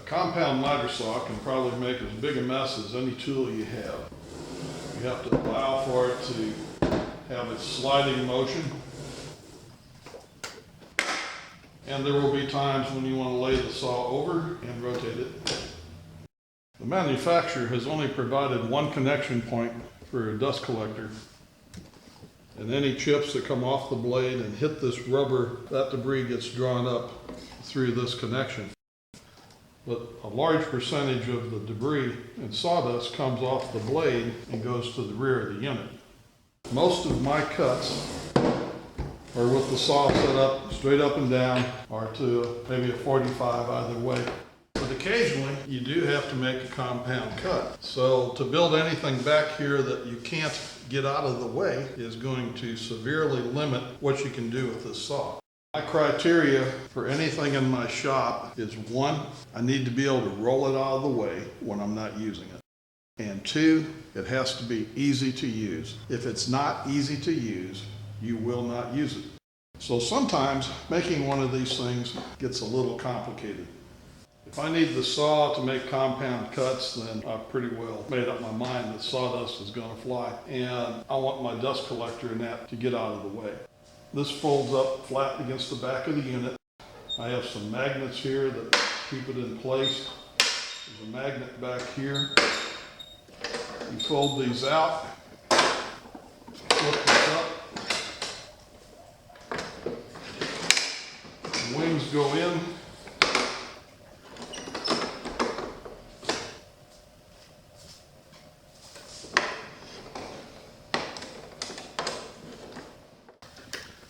compound miter saw can probably make as big a mess as any tool you have. You have to allow for it to have its sliding motion. And there will be times when you want to lay the saw over and rotate it. The manufacturer has only provided one connection point for a dust collector. And any chips that come off the blade and hit this rubber, that debris gets drawn up through this connection. But a large percentage of the debris and sawdust comes off the blade and goes to the rear of the unit. Most of my cuts are with the saw set up straight up and down, or to maybe a 45 either way. But occasionally you do have to make a compound cut. So to build anything back here that you can't get out of the way is going to severely limit what you can do with this saw. My criteria for anything in my shop is 1, I need to be able to roll it out of the way when I'm not using it. And 2, it has to be easy to use. If it's not easy to use, you will not use it. So sometimes making one of these things gets a little complicated. If I need the saw to make compound cuts, then I've pretty well made up my mind that sawdust is going to fly. And I want my dust collector and that to get out of the way. This folds up flat against the back of the unit. I have some magnets here that keep it in place. There's a magnet back here. You fold these out, flip this up. The wings go in.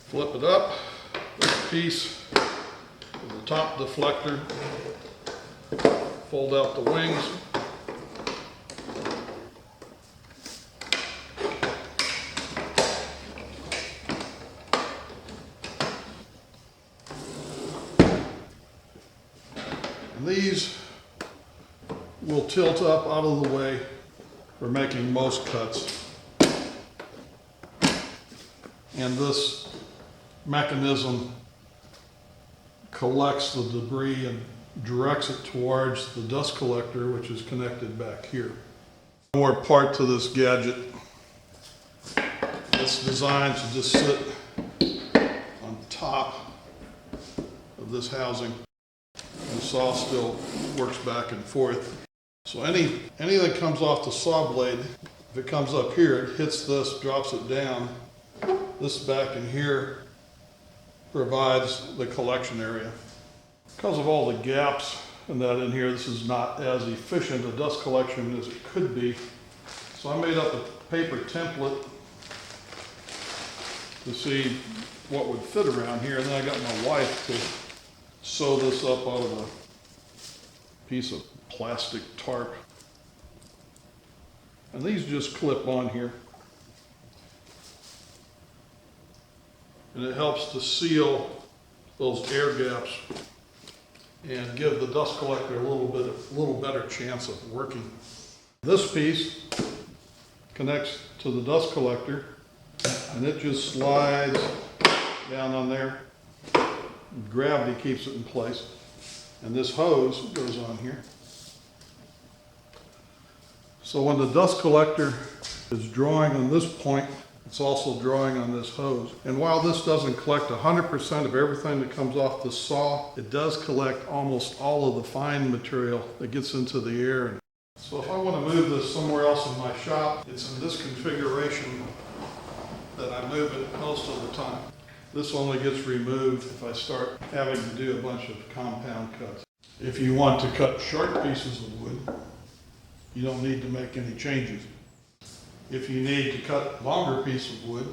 Flip it up, this piece of the top deflector, fold out the wings, and these will tilt up out of the way for making most cuts. And this mechanism collects the debris and directs it towards the dust collector, which is connected back here. One more part to this gadget. It's designed to just sit on top of this housing. The saw still works back and forth. So anything that comes off the saw blade, if it comes up here, it hits this, drops it down. This back in here provides the collection area. Because of all the gaps and that in here, this is not as efficient a dust collection as it could be. So I made up a paper template to see what would fit around here, and then I got my wife to sew this up out of a piece of plastic tarp. And these just clip on here. And it helps to seal those air gaps and give the dust collector a little better chance of working. This piece connects to the dust collector, and it just slides down on there. Gravity keeps it in place. And this hose goes on here. So when the dust collector is drawing on this point, it's also drawing on this hose. And while this doesn't collect 100% of everything that comes off the saw, it does collect almost all of the fine material that gets into the air. So if I want to move this somewhere else in my shop, it's in this configuration that I move it most of the time. This only gets removed if I start having to do a bunch of compound cuts. If you want to cut short pieces of wood, you don't need to make any changes. If you need to cut a longer piece of wood,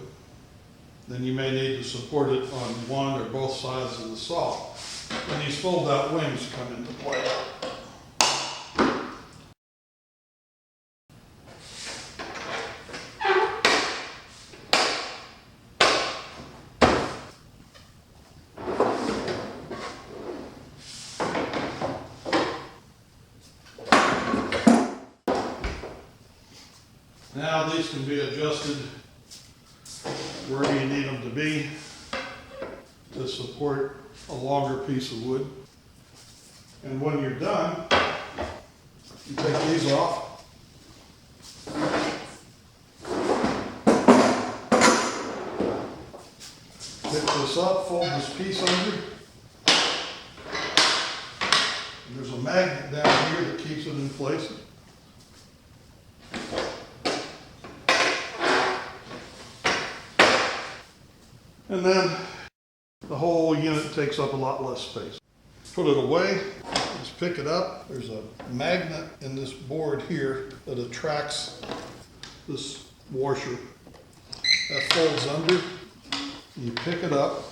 then you may need to support it on one or both sides of the saw. And these fold-out wings come into play. Now these can be adjusted wherever you need them to be to support a longer piece of wood. And when you're done, You take these off. Pick this up, fold this piece under. And there's a magnet down here that keeps it in place. And then the whole unit takes up a lot less space. Put it away, just pick it up. There's a magnet in this board here that attracts this washer. That folds under, you pick it up,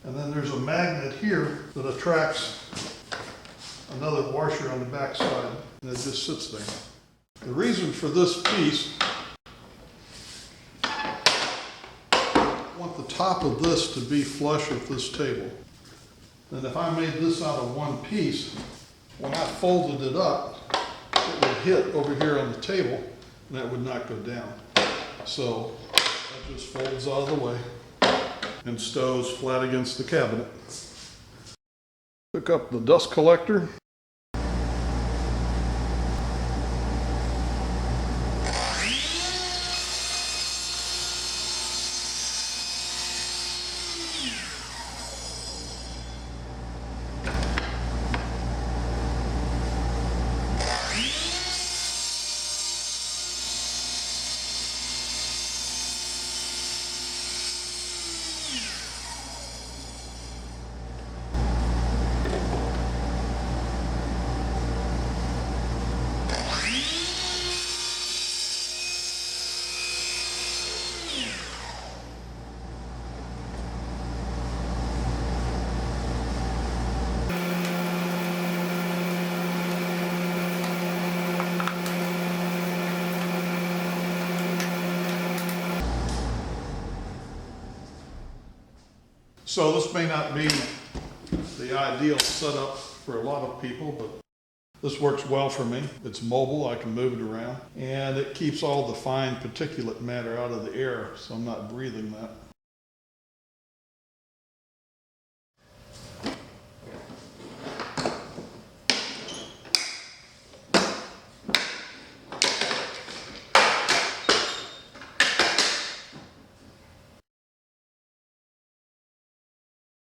and then there's a magnet here that attracts another washer on the back side, and it just sits there. The reason for this piece, I want the top of this to be flush with this table. And if I made this out of one piece, when I folded it up, it would hit over here on the table, and that would not go down. So that just folds out of the way and stows flat against the cabinet. Pick up the dust collector. So this may not be the ideal setup for a lot of people, but this works well for me. It's mobile, I can move it around, and it keeps all the fine particulate matter out of the air, so I'm not breathing that.